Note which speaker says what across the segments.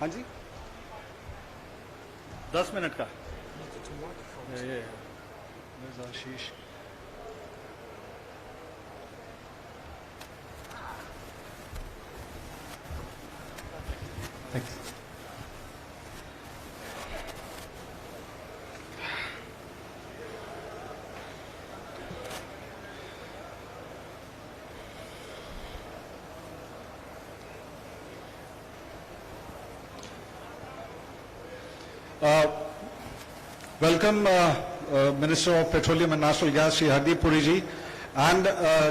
Speaker 1: हाँ जी 10 मिनट का ये आशीष
Speaker 2: Thanks.
Speaker 1: Welcome Minister of Petroleum and Natural Gas, Shri Hardeep Puri ji, and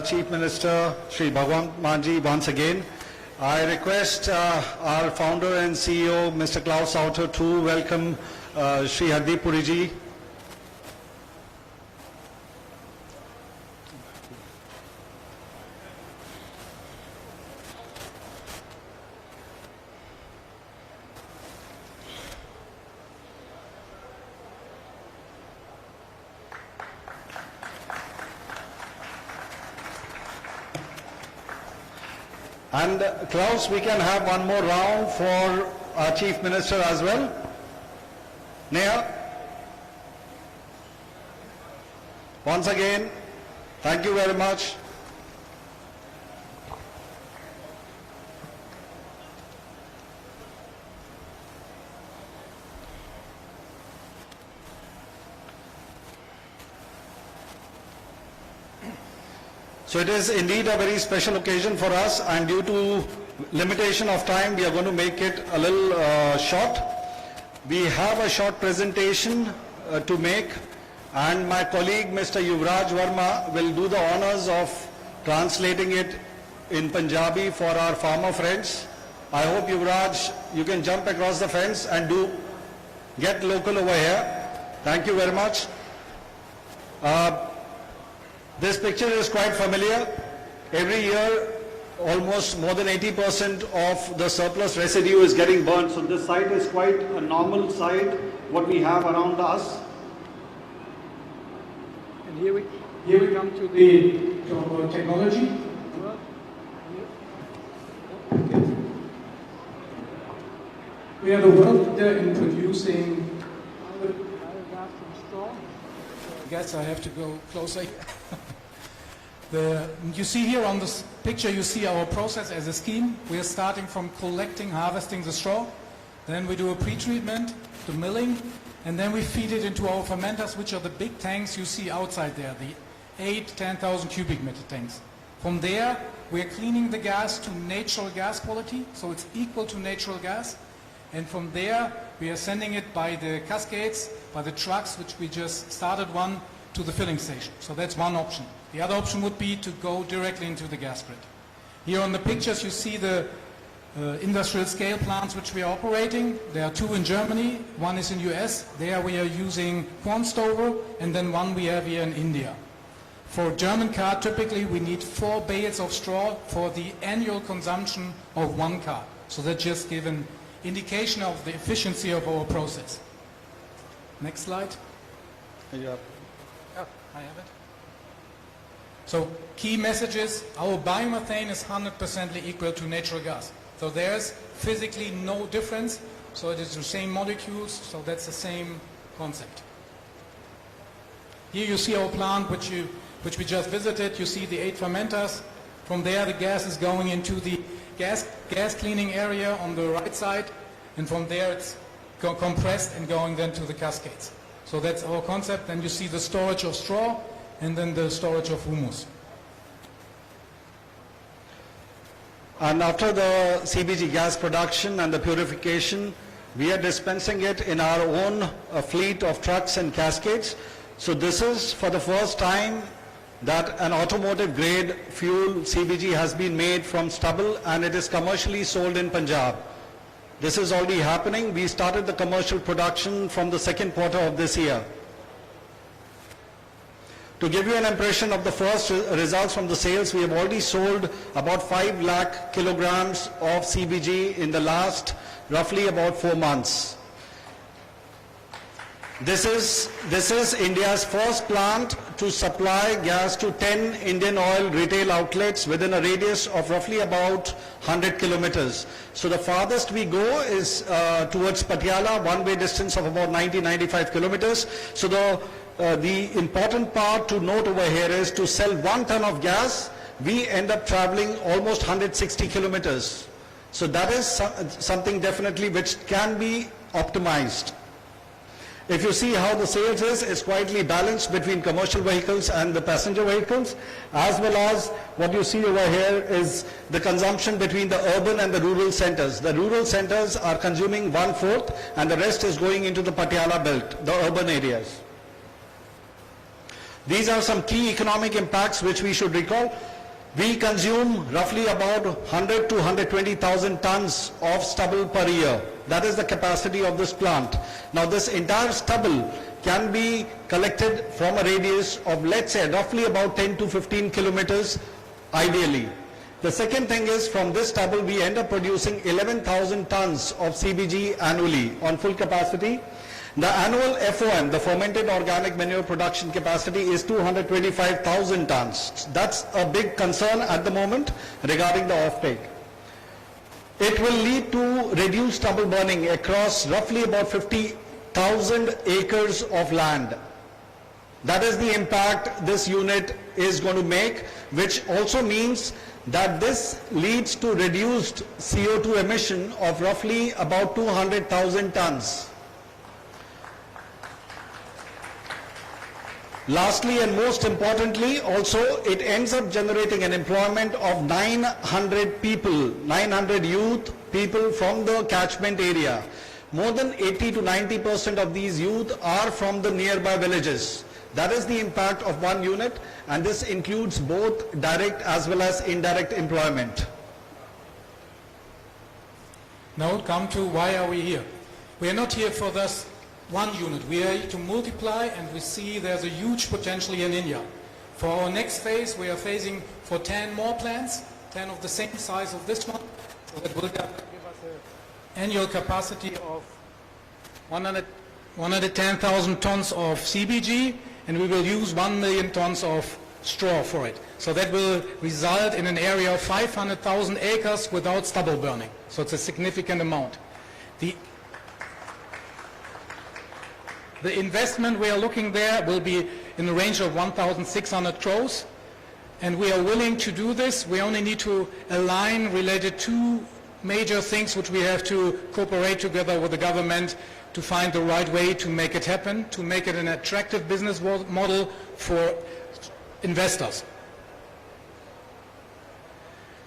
Speaker 1: Chief Minister, Shri Bhagwan Manji once again. I request our founder and CEO, Mr. Klaus Sauter, to welcome Shri Hardeep Puri ji. And Klaus, we can have one more round for our Chief Minister as well. Neha. Once again, thank you very much. So it is indeed a very special occasion for us, and due to limitation of time, we are going to make it a little short. We have a short presentation to make, and my colleague Mr. Yuvraj Verma will do the honors of translating it in Punjabi for our farmer friends. I hope, Yuvraj, you can jump across the fence and get local over here. Thank you very much. This picture is quite familiar. Every year, almost more than 80% of the surplus residue is getting burnt. So this site is quite a normal site, what we have around us.
Speaker 3: And here we come to the technology. We are the world leader in producing biogas from straw. I guess I have to go closer. You see here on this picture, you see our process as a scheme. We are starting from collecting, harvesting the straw. Then we do a pre-treatment, the milling, and then we feed it into our fermenters, which are the big tanks you see outside there, the 8,000-10,000 cubic meter tanks. From there, we are cleaning the gas to natural gas quality, so it's equal to natural gas. And from there, we are sending it by the cascades, by the trucks, which we just started one, to the filling station. So that's one option. The other option would be to go directly into the gas grid. Here on the pictures you see the industrial scale plants which we are operating. There are two in Germany, one is in US. There we are using corn stover, and then one we have here in India. For a German car, typically we need 4 bales of straw for the annual consumption of one car. So that just gives an indication of the efficiency of our process. Next slide.
Speaker 1: Yeah.
Speaker 3: Oh, I have it. So key messages, our biomethane is 100% equal to natural gas. So there's physically no difference. So it is the same molecules, so that's the same concept. Here you see our plant which we just visited. You see the 8 fermenters. From there the gas is going into the gas cleaning area on the right side, and from there it's compressed and going then to the cascades. So that's our concept. Then you see the storage of straw, and then the storage of humus.
Speaker 1: And after the CBG gas production and the purification, we are dispensing it in our own fleet of trucks and cascades. So this is for the first time that an automotive grade fuel CBG has been made from stubble, and it is commercially sold in Punjab. This is already happening. We started the commercial production from the 2nd quarter of this year. To give you an impression of the first results from the sales, we have already sold about 5 lakh kilograms of CBG in the last roughly about 4 months. This is India's first plant to supply gas to 10 Indian oil retail outlets within a radius of roughly about 100 kilometers. So the farthest we go is towards Patiala, one-way distance of about 90-95 kilometers. So the important part to note over here is to sell 1 ton of gas, we end up traveling almost 160 kilometers. So that is something definitely which can be optimized. If you see how the sales is, it's quietly balanced between commercial vehicles and the passenger vehicles, as well as what you see over here is the consumption between the urban and the rural centers. The rural centers are consuming 1/4 and the rest is going into the Patiala belt, the urban areas. These are some key economic impacts which we should recall. We consume roughly about 100 to 120,000 tons of stubble per year. That is the capacity of this plant. Now this entire stubble can be collected from a radius of, let's say, roughly about 10 to 15 kilometers ideally. The second thing is, from this stubble we end up producing 11,000 tons of CBG annually on full capacity. The annual FOM, the fermented organic manure production capacity, is 225,000 tons. That's a big concern at the moment regarding the offtake. It will lead to reduced stubble burning across roughly about 50,000 acres of land. That is the impact this unit is going to make, which also means that this leads to reduced CO2 emission of roughly about 200,000 tons. Lastly and most importantly, also it ends up generating an employment of 900 people, 900 youth people from the catchment area. More than 80 to 90% of these youth are from the nearby villages. That is the impact of one unit, and this includes both direct as well as indirect employment.
Speaker 3: Now come to why are we here? We are not here for this one unit. We are to multiply, and we see there's a huge potential in India. For our next phase, we are phasing for 10 more plants, 10 of the same size of this one, so that will give us an annual capacity of 110,000 tons of CBG, and we will use 1 million tons of straw for it. So that will result in an area of 500,000 acres without stubble burning. So it's a significant amount. The investment we are looking there will be in the range of 1,600 crores, and we are willing to do this. We only need to align related to major things which we have to cooperate together with the government to find the right way to make it happen, to make it an attractive business model for investors.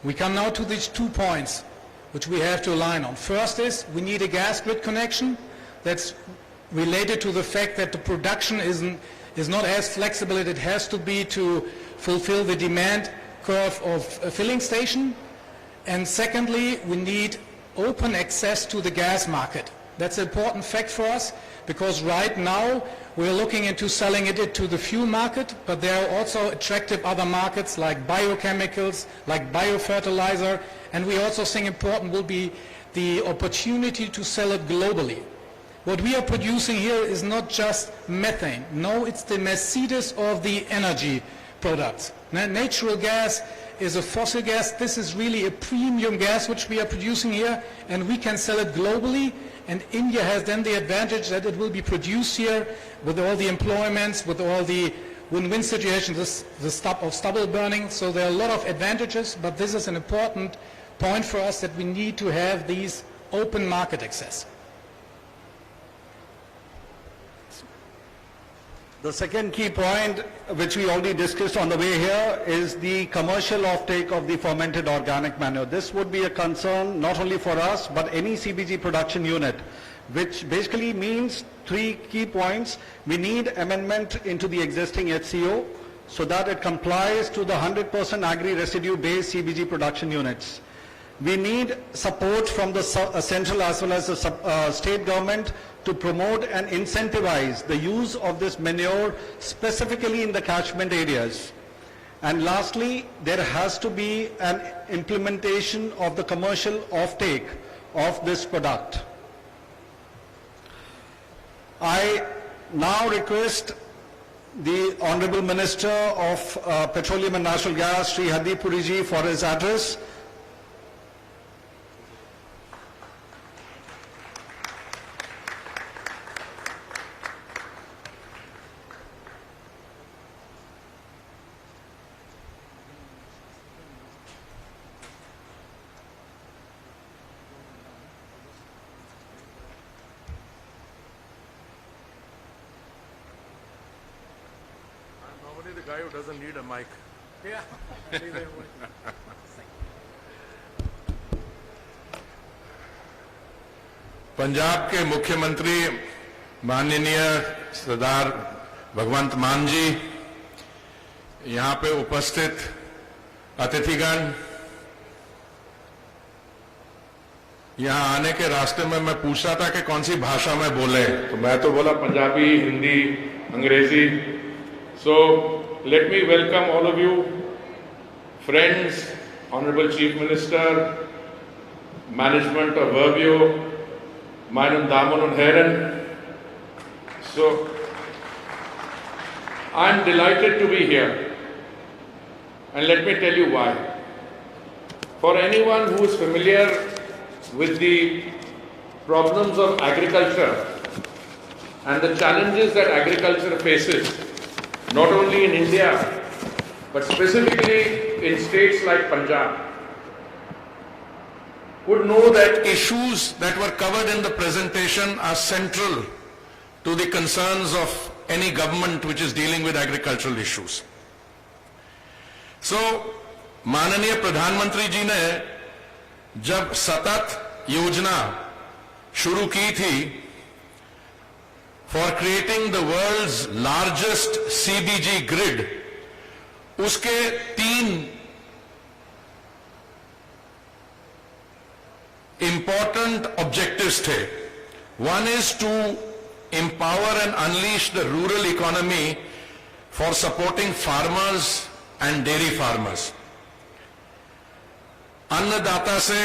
Speaker 3: We come now to these 2 points which we have to align on. First is we need a gas grid connection that's related to the fact that the production is not as flexible as it has to be to fulfill the demand curve of a filling station. And secondly, we need open access to the gas market. That's an important fact for us, because right now we're looking into selling it to the fuel market, but there are also attractive other markets like biochemicals, like biofertilizer, and we also think important will be the opportunity to sell it globally. What we are producing here is not just methane. No, it's the Mercedes of the energy products. Natural gas is a fossil gas. This is really a premium gas which we are producing here, and we can sell it globally. And India has then the advantage that it will be produced here with all the employments, with all the win-win situations, the stop of stubble burning. So there are a lot of advantages, but this is an important point for us that we need to have these open market access.
Speaker 1: The second key point, which we already discussed on the way here, is the commercial offtake of the fermented organic manure. This would be a concern not only for us, but any CBG production unit, which basically means 3 key points. We need amendment into the existing HCO so that it complies to the 100% agri-residue-based CBG production units. We need support from the central as well as the state government to promote and incentivize the use of this manure specifically in the catchment areas. And lastly, there has to be an implementation of the commercial offtake of this product. I now request the Honorable Minister of Petroleum and Natural Gas, Sri Hardeep Puri ji, for his address.
Speaker 2: Normally the guy who doesn't need a mic. Punjab के मुख्यमंत्री माननीय सरदार भगवंत मान जी, यहाँ पे उपस्थित अतिथिगण, यहाँ आने के रास्ते में मैं पूछ रहा था कि कौन सी भाषा में बोले, तो मैं तो बोला पंजाबी, हिंदी, अंग्रेजी. So let me welcome all of you, friends, Honorable Chief Minister, management of Verbio, meine Damen und Herren. So I'm delighted to be here, and let me tell you why. For anyone who is familiar with the problems of agriculture and the challenges that agriculture faces, not only in India, but specifically in states like Punjab, would know that issues that were covered in the presentation are central to the concerns of any government which is dealing with agricultural issues. So, माननीय प्रधानमंत्री जी ने जब सतत योजना शुरू की थी for creating the world's largest CBG grid, उसके 3 important objectives थे. One is to empower and unleash the rural economy for supporting farmers and dairy farmers. अन्नदाता से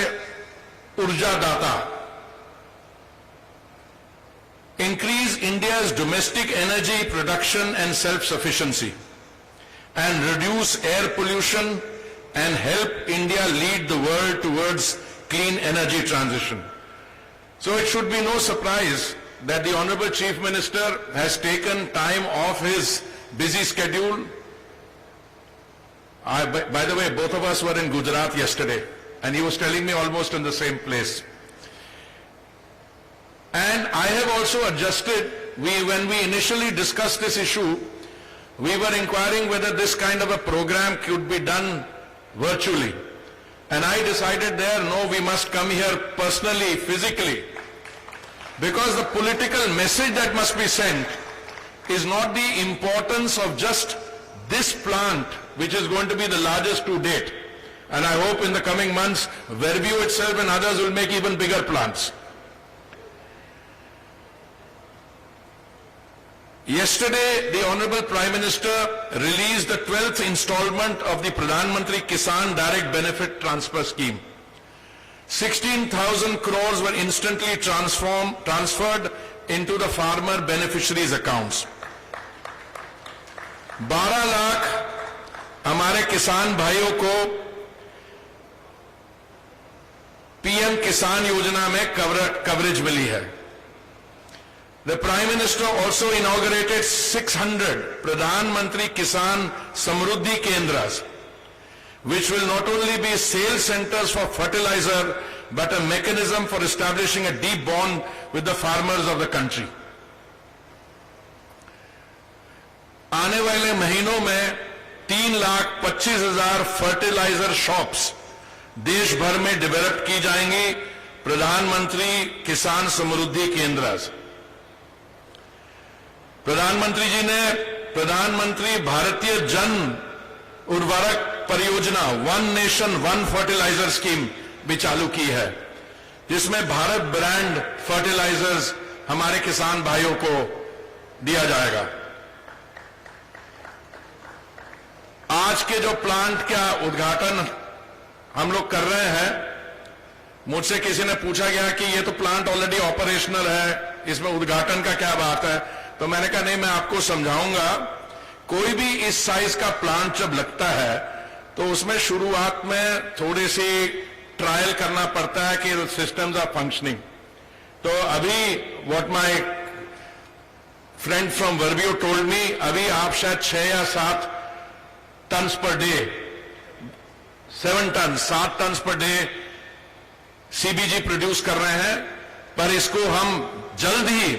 Speaker 2: ऊर्जादाता. Increase India's domestic energy production and self-sufficiency, and reduce air pollution and help India lead the world towards clean energy transition. So it should be no surprise that the Honorable Chief Minister has taken time off his busy schedule. By the way, both of us were in Gujarat yesterday, and he was telling me almost in the same place. And I have also adjusted, when we initially discussed this issue, we were inquiring whether this kind of a program could be done virtually. And I decided there, no, we must come here personally, physically. Because the political message that must be sent is not the importance of just this plant, which is going to be the largest to date. And I hope in the coming months, Verbio itself and others will make even bigger plants. Yesterday, the Honorable Prime Minister released the 12th installment of the Pradhan Mantri Kisan Direct Benefit Transfer Scheme. 16,000 crores were instantly transferred into the farmer beneficiaries' accounts. 12 lakh हमारे किसान भाइयों को PM किसान योजना में coverage मिली है. The Prime Minister also inaugurated 600 Pradhan Mantri Kisan Samruddhi Kendras, which will not only be sales centers for fertilizer, but a mechanism for establishing a deep bond with the farmers of the country. आने वाले महीनों में 3,25,000 fertiliser shops देश भर में develop की जाएंगी प्रधानमंत्री किसान समृद्धि केंद्र से. प्रधानमंत्री जी ने प्रधानमंत्री भारतीय जन उर्वरक परियोजना one nation one fertiliser scheme भी चालू की है, जिसमें भारत ब्रांड फर्टिलाइजर्स हमारे किसान भाइयों को दिया जाएगा. आज के जो प्लांट का उद्घाटन हम लोग कर रहे हैं, मुझसे किसी ने पूछा गया कि ये तो प्लांट ऑलरेडी ऑपरेशनल है, इसमें उद्घाटन का क्या बात है. तो मैंने कहा नहीं, मैं आपको समझाऊंगा। कोई भी इस साइज का प्लांट जब लगता है तो उसमें शुरुआत में थोड़ी सी ट्रायल करना पड़ता है कि सिस्टम्स आर फंक्शनिंग। तो अभी what my friend from Verbio told me, अभी आप शायद 6 या 7 tons per day, 7 tons per day CBG produce कर रहे हैं, पर इसको हम जल्द ही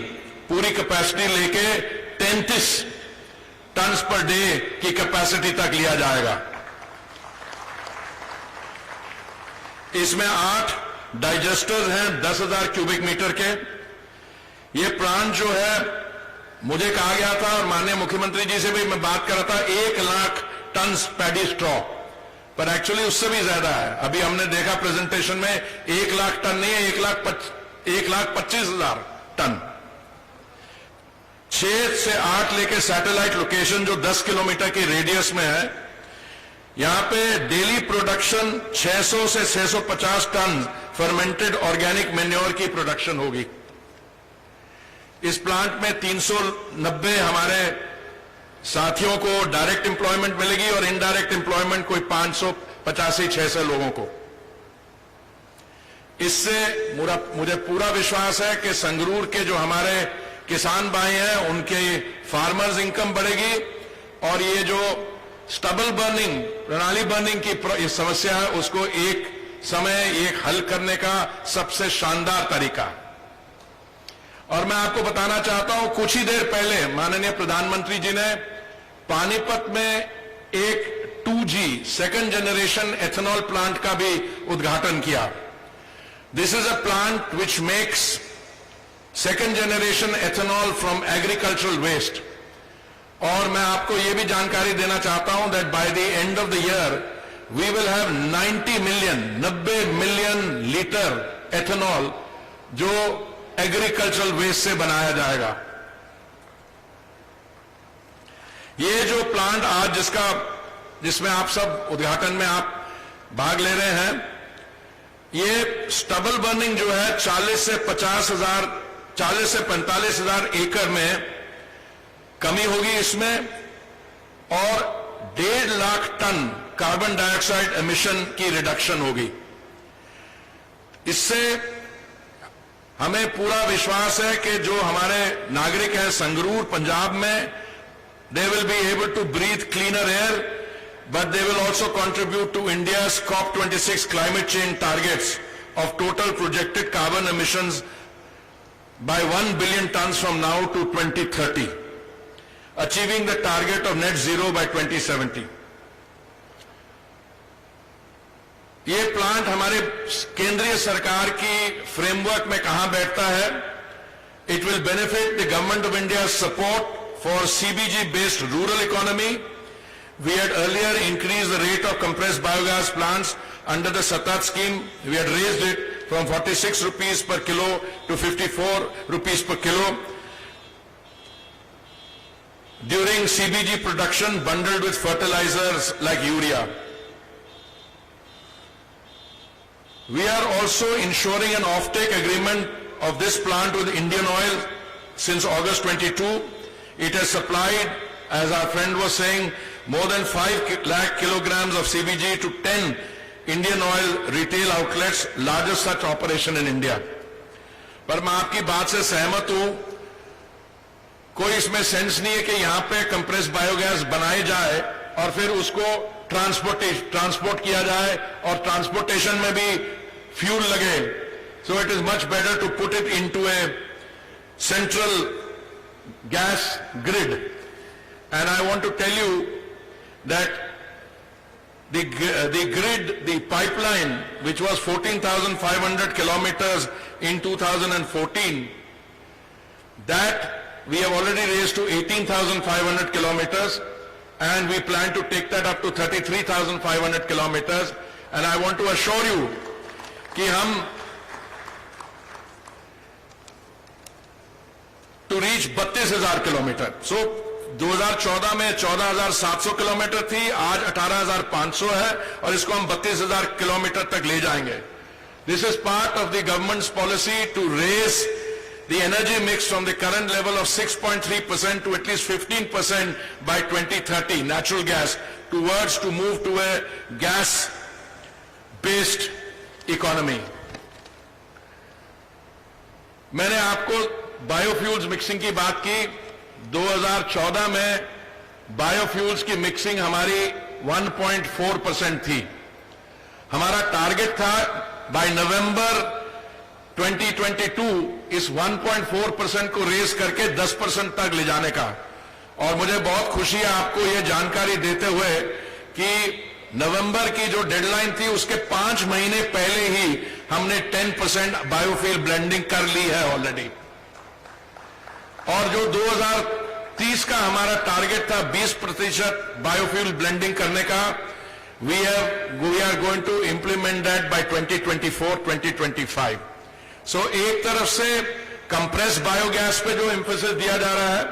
Speaker 2: पूरी कैपेसिटी लेके 33 टन्स पर डे की कैपेसिटी तक लिया जाएगा। इसमें 8 डाइजेस्टर्स हैं 10,000 क्यूबिक मीटर के। ये प्लांट जो है, मुझे कहा गया था और माननीय मुख्यमंत्री जी से भी मैं बात कर रहा था 1 लाख टन पैडी स्ट्रॉ, पर एक्चुअली उससे भी ज्यादा है। अभी हमने देखा प्रेजेंटेशन में 1 लाख टन नहीं है, 1,25,000 टन। 6 से 8 लेके सैटेलाइट लोकेशन जो 10 किलोमीटर के रेडियस में है, यहां पे डेली प्रोडक्शन 600 से 650 टन फर्मेंटेड ऑर्गेनिक मैन्योर की प्रोडक्शन होगी। इस प्लांट में 390 हमारे साथियों को डायरेक्ट एम्प्लॉयमेंट मिलेगी और इनडायरेक्ट एम्प्लॉयमेंट कोई 585-600 लोगों को। इससे मुझे पूरा विश्वास है कि संगरूर के जो हमारे किसान भाई हैं उनके फार्मर्स इनकम बढ़ेगी और ये जो स्टबल बर्निंग, प्रणाली बर्निंग की समस्या है उसको एक समय एक हल करने का सबसे शानदार तरीका। और मैं आपको बताना चाहता हूं, कुछ ही देर पहले माननीय प्रधानमंत्री जी ने पानीपत में एक 2G second generation ethanol plant का भी उद्घाटन किया। This is a plant which makes second generation ethanol from agricultural waste. और मैं आपको यह भी जानकारी देना चाहता हूं that by the end of the year we will have 90 million litre ethanol जो एग्रीकल्चरल वेस्ट से बनाया जाएगा। ये जो प्लांट आज जिसमें आप सब उद्घाटन में आप भाग ले रहे हैं, ये स्टबल बर्निंग जो है 40 से 45,000 एकड़ में कमी होगी इसमें, और 1.5 lakh ton carbon dioxide emission की रिडक्शन होगी। इससे हमें पूरा विश्वास है कि जो हमारे नागरिक हैं संगरूर पंजाब में, they will be able to breathe cleaner air, but they will also contribute to India's COP26 climate change targets of total projected carbon emissions by 1 billion tons from now to 2030, achieving the target of net zero by 2070. ये plant हमारे केंद्रीय सरकार की framework में कहां बैठता है? It will benefit the government of India's support for CBG based rural economy. We had earlier increased the rate of compressed biogas plants under the Satat scheme. We had raised it from 46 rupees per kilo to 54 rupees per kilo. During CBG production bundled with fertilizers like urea. We are also ensuring an offtake agreement of this plant with Indian Oil since August 22. It has supplied, as our friend was saying, more than 5 lakh kilograms of CBG to 10 Indian Oil retail outlets, largest such operation in India. पर मैं आपकी बात से सहमत हूं, कोई इसमें sense नहीं है कि यहां पे कंप्रेस्ड बायोगैस बनाई जाए और फिर उसको ट्रांसपोर्ट किया जाए और ट्रांसपोर्टेशन में भी फ्यूल लगे. So it is much better to put it into a central gas grid. And I want to tell you that the grid, the pipeline, which was 14,500 kilometers in 2014, that we have already raised to 18,500 kilometers, and we plan to take that up to 33,500 kilometers. And I want to assure you कि हम to reach 32,000 kilometre. So 2014 में 14,700 kilometre थी, आज 18,500 है और इसको हम 32,000 kilometre तक ले जाएंगे. This is part of the government's policy to raise the energy mix from the current level of 6.3% to at least 15% by 2030, natural gas, towards to move to a gas-based economy. मैंने आपको biofuels mixing की बात की. 2014 में biofuels की mixing हमारी 1.4% थी. हमारा टारगेट था बाय नवंबर 2022 इस 1.4% को रेज करके 10% तक ले जाने का. और मुझे बहुत खुशी है आपको ये जानकारी देते हुए कि नवंबर की जो डेडलाइन थी उसके 5 महीने पहले ही हमने 10% बायोफ्यूल ब्लेंडिंग कर ली है ऑलरेडी. और जो 2030 का हमारा टारगेट था 20% बायोफ्यूल ब्लेंडिंग करने का, we are going to implement that by 2024-2025. So एक तरफ से कंप्रेस बायोगैस पे जो एम्फेसिस दिया जा रहा है,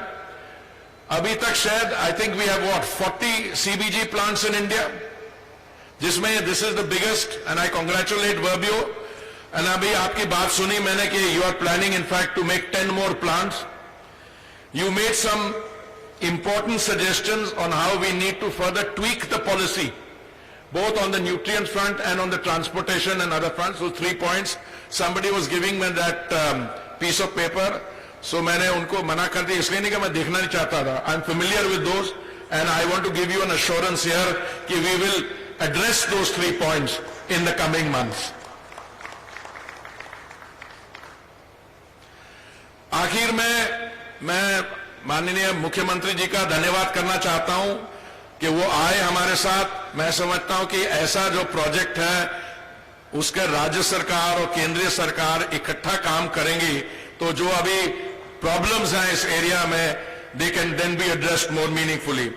Speaker 2: अभी तक शायद I think we have 40 CBG plants in India, जिसमें this is the biggest and I congratulate Verbio. and अभी आपकी बात सुनी मैंने कि you are planning in fact to make 10 more plants. You made some important suggestions on how we need to further tweak the policy, both on the nutrient front and on the transportation and other fronts. So 3 points. Somebody was giving me that piece of paper, so मैंने उनको मना कर दिया, इसलिए नहीं कि मैं देखना नहीं चाहता था. I'm familiar with those and I want to give you an assurance here कि we will address those 3 points in the coming months. आखिर में मैं माननीय मुख्यमंत्री जी का धन्यवाद करना चाहता हूं कि वो आए हमारे साथ. मैं समझता हूं कि ऐसा जो प्रोजेक्ट है उसके राज्य सरकार और केंद्रीय सरकार इकट्ठा काम करेंगी तो जो अभी प्रॉब्लम्स हैं इस एरिया में they can then be addressed more meaningfully.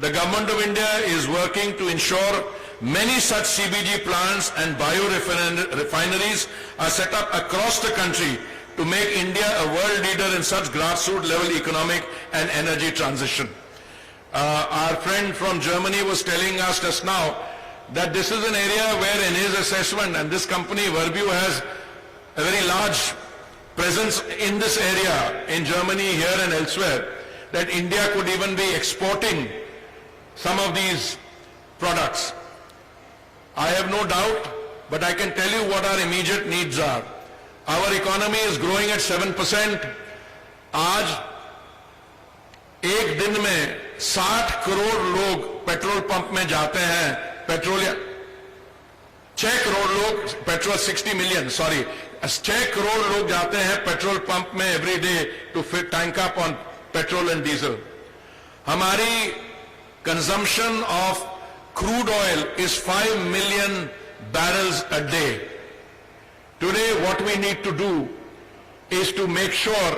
Speaker 2: The government of India is working to ensure many such CBG plants and biorefineries are set up across the country to make India a world leader in such grassroots level economic and energy transition. Our friend from Germany was telling us just now that this is an area where in his assessment, and this company Verbio has a very large presence in this area in Germany, here and elsewhere, that India could even be exporting some of these products. I have no doubt, but I can tell you what our immediate needs are. Our economy is growing at 7%. आज एक दिन में 60 करोड़ लोग petrol pump में जाते हैं. Petroleum 6 crore लोग, petrol 60 million, sorry, 6 crore लोग जाते हैं पेट्रोल पंप में every day to fit tank up on petrol and diesel. हमारी consumption of crude oil is 5 million barrels a day. Today what we need to do is to make sure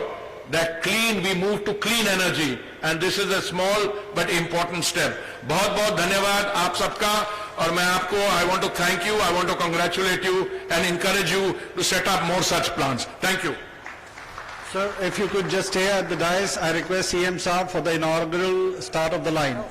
Speaker 2: that we move to clean energy, and this is a small but important step. बहुत बहुत धन्यवाद आप सबका. और मैं आपको I want to thank you, I want to congratulate you and encourage you to set up more such plants. Thank you.
Speaker 1: Sir, if you could just stay at the dais, I request CM Saab for the inaugural start of the line.